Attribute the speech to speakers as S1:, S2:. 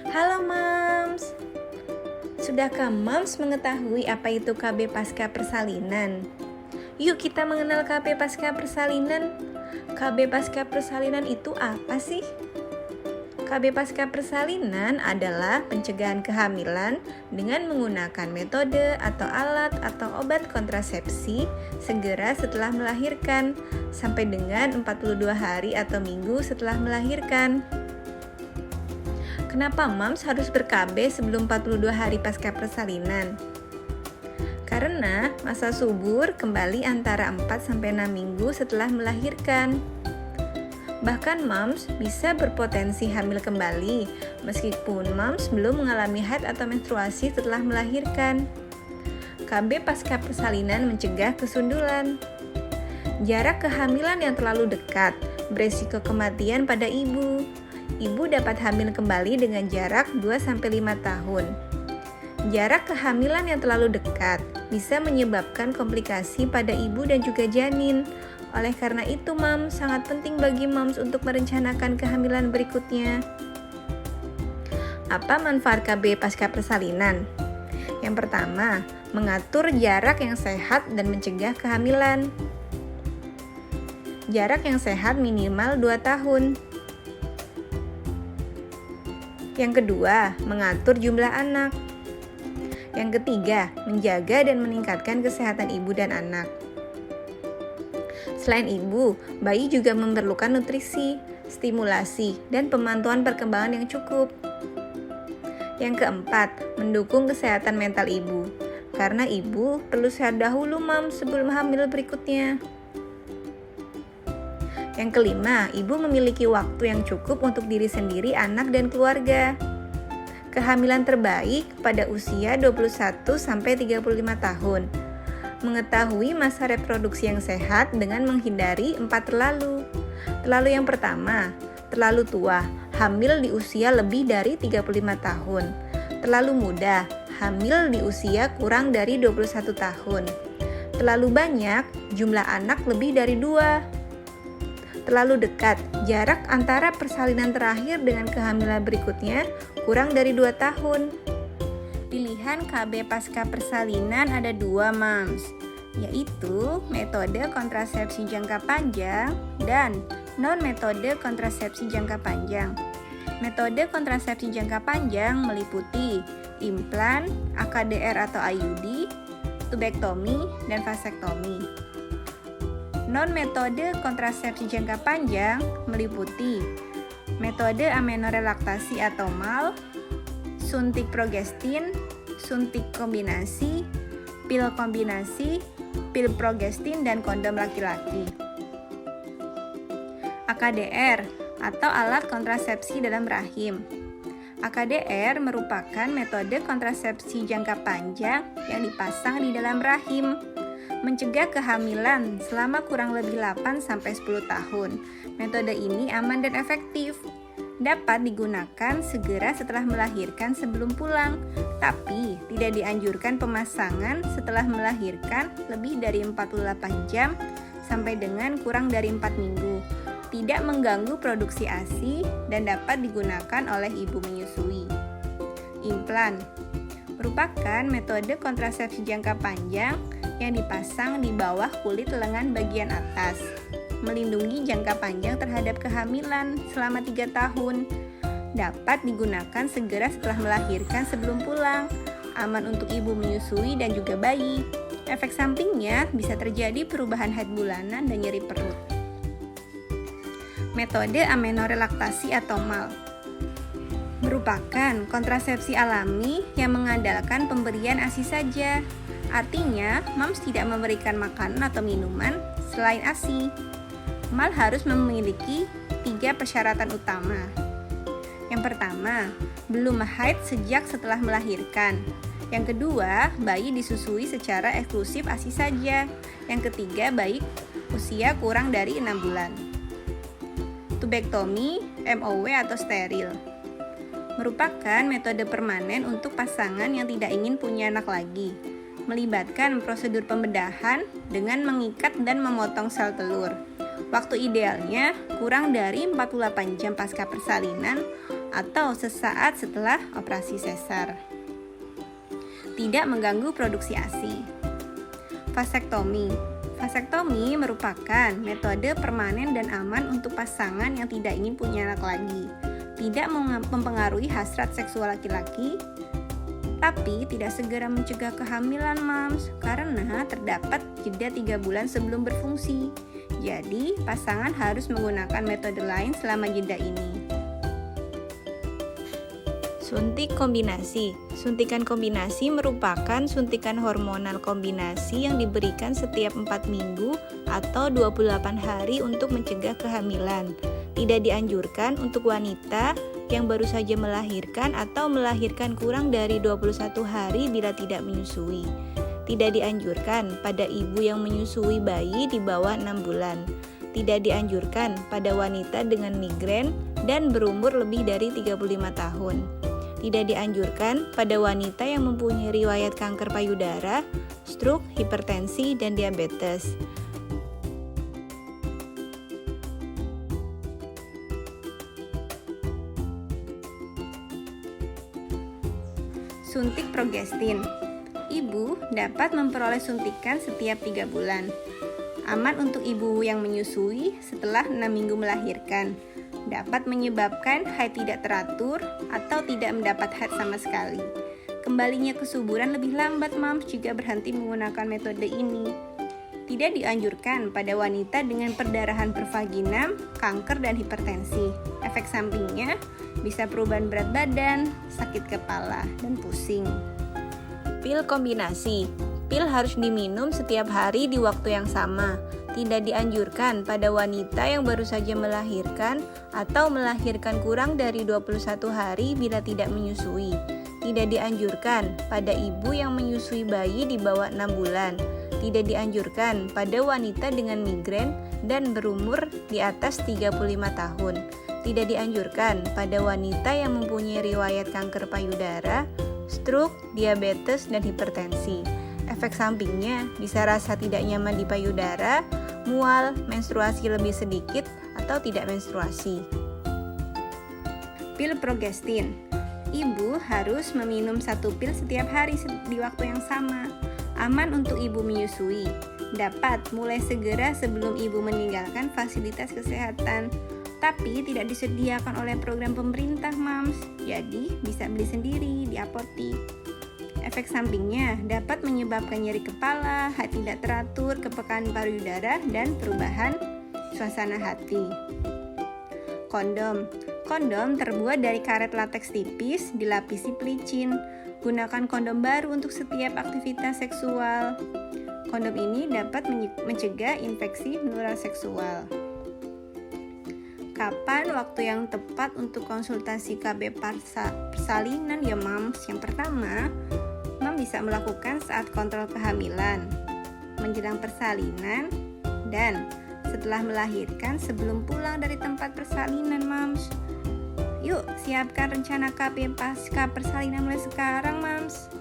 S1: Halo Mams, sudahkah Mams mengetahui apa itu KB pasca persalinan? Yuk kita mengenal KB pasca persalinan. KB pasca persalinan itu apa sih? KB pasca persalinan adalah pencegahan kehamilan dengan menggunakan metode atau alat atau obat kontrasepsi segera setelah melahirkan sampai dengan 42 hari atau minggu setelah melahirkan. Kenapa Mams harus ber-KB sebelum 42 hari pasca persalinan? Karena masa subur kembali antara 4-6 minggu setelah melahirkan. Bahkan Mams bisa berpotensi hamil kembali meskipun Mams belum mengalami haid atau menstruasi setelah melahirkan. KB pasca persalinan mencegah kesundulan. Jarak kehamilan yang terlalu dekat beresiko kematian pada ibu. Ibu dapat hamil kembali dengan jarak 2-5 tahun. Jarak kehamilan yang terlalu dekat bisa menyebabkan komplikasi pada ibu dan juga janin. Oleh karena itu, Mams, sangat penting bagi Mams untuk merencanakan kehamilan berikutnya. Apa manfaat KB pasca persalinan? Yang pertama, mengatur jarak yang sehat dan mencegah kehamilan. Jarak yang sehat minimal 2 tahun. Yang kedua, mengatur jumlah anak. Yang ketiga, menjaga dan meningkatkan kesehatan ibu dan anak. Selain ibu, bayi juga memerlukan nutrisi, stimulasi, dan pemantauan perkembangan yang cukup. Yang keempat, mendukung kesehatan mental ibu. Karena ibu perlu sehat dahulu, Mams, sebelum hamil berikutnya. Yang kelima, ibu memiliki waktu yang cukup untuk diri sendiri, anak, dan keluarga. Kehamilan terbaik pada usia 21-35 tahun. Mengetahui masa reproduksi yang sehat dengan menghindari 4 terlalu. Terlalu yang pertama, terlalu tua, hamil di usia lebih dari 35 tahun. Terlalu muda, hamil di usia kurang dari 21 tahun. Terlalu banyak, jumlah anak lebih dari 2. Terlalu dekat, jarak antara persalinan terakhir dengan kehamilan berikutnya kurang dari 2 tahun. Pilihan KB pasca persalinan ada 2, Mams, yaitu metode kontrasepsi jangka panjang dan non-metode kontrasepsi jangka panjang. Metode kontrasepsi jangka panjang meliputi implan, AKDR atau IUD, tubektomi, dan vasektomi. Non-metode kontrasepsi jangka panjang meliputi metode amenorelaktasi atau MAL, suntik progestin, suntik kombinasi, pil kombinasi, pil progestin, dan kondom laki-laki. AKDR atau alat kontrasepsi dalam rahim. AKDR merupakan metode kontrasepsi jangka panjang yang dipasang di dalam rahim. Mencegah kehamilan selama kurang lebih 8-10 tahun. Metode ini aman dan efektif. Dapat digunakan segera setelah melahirkan sebelum pulang, tapi tidak dianjurkan pemasangan setelah melahirkan lebih dari 48 jam sampai dengan kurang dari 4 minggu. Tidak mengganggu produksi ASI dan dapat digunakan oleh ibu menyusui. Implan merupakan metode kontrasepsi jangka panjang yang dipasang di bawah kulit lengan bagian atas, melindungi jangka panjang terhadap kehamilan selama 3 tahun. Dapat digunakan segera setelah melahirkan sebelum pulang, aman untuk ibu menyusui dan juga bayi. Efek sampingnya bisa terjadi perubahan haid bulanan dan nyeri perut. Metode amenorelaktasi atau MAL merupakan kontrasepsi alami yang mengandalkan pemberian ASI saja. Artinya, Mams tidak memberikan makanan atau minuman selain ASI. MAL harus memiliki 3 persyaratan utama. Yang pertama, belum haid sejak setelah melahirkan. Yang kedua, bayi disusui secara eksklusif ASI saja. Yang ketiga, bayi usia kurang dari 6 bulan. Tubektomi, MOW atau steril merupakan metode permanen untuk pasangan yang tidak ingin punya anak lagi. Melibatkan prosedur pembedahan dengan mengikat dan memotong sel telur. Waktu idealnya kurang dari 48 jam pasca persalinan atau sesaat setelah operasi sesar. Tidak mengganggu produksi ASI. Vasektomi. Vasektomi merupakan metode permanen dan aman untuk pasangan yang tidak ingin punya anak lagi. Tidak mempengaruhi hasrat seksual laki-laki, tapi tidak segera mencegah kehamilan, Mams, karena terdapat jeda 3 bulan sebelum berfungsi. Jadi, pasangan harus menggunakan metode lain selama jeda ini. Suntik kombinasi. Suntikan kombinasi merupakan suntikan hormonal kombinasi yang diberikan setiap 4 minggu atau 28 hari untuk mencegah kehamilan. Tidak dianjurkan untuk wanita yang baru saja melahirkan atau melahirkan kurang dari 21 hari bila tidak menyusui. Tidak dianjurkan pada ibu yang menyusui bayi di bawah 6 bulan. Tidak dianjurkan pada wanita dengan migrain dan berumur lebih dari 35 tahun. Tidak dianjurkan pada wanita yang mempunyai riwayat kanker payudara, stroke, hipertensi, dan diabetes. Suntik progestin. Ibu dapat memperoleh suntikan setiap 3 bulan. Aman untuk ibu yang menyusui setelah 6 minggu melahirkan. Dapat menyebabkan haid tidak teratur atau tidak mendapat haid sama sekali. Kembalinya kesuburan lebih lambat, Mams, jika berhenti menggunakan metode ini. Tidak dianjurkan pada wanita dengan perdarahan pervagina, kanker, dan hipertensi. Efek sampingnya bisa perubahan berat badan, sakit kepala, dan pusing. Pil kombinasi. Pil harus diminum setiap hari di waktu yang sama. Tidak dianjurkan pada wanita yang baru saja melahirkan atau melahirkan kurang dari 21 hari bila tidak menyusui. Tidak dianjurkan pada ibu yang menyusui bayi di bawah 6 bulan. Tidak dianjurkan pada wanita dengan migrain dan berumur di atas 35 tahun. Tidak dianjurkan pada wanita yang mempunyai riwayat kanker payudara, stroke, diabetes, dan hipertensi. Efek sampingnya bisa rasa tidak nyaman di payudara, mual, menstruasi lebih sedikit, atau tidak menstruasi. Pil progestin. Ibu harus meminum 1 pil setiap hari di waktu yang sama. Aman untuk ibu menyusui. Dapat mulai segera sebelum ibu meninggalkan fasilitas kesehatan. Tapi tidak disediakan oleh program pemerintah, Mams. Jadi bisa beli sendiri di apotik. Efek sampingnya dapat menyebabkan nyeri kepala, haid tidak teratur, kepekaan payudara, dan perubahan suasana hati. Kondom. Kondom terbuat dari karet lateks tipis dilapisi pelicin. Gunakan kondom baru untuk setiap aktivitas seksual. Kondom ini dapat mencegah infeksi menular seksual. Kapan waktu yang tepat untuk konsultasi KB persalinan ya, Mams? Yang pertama, Mam bisa melakukan saat kontrol kehamilan, menjelang persalinan, dan setelah melahirkan sebelum pulang dari tempat persalinan, Mams. Yuk, siapkan rencana KB pasca persalinan mulai sekarang, Mams.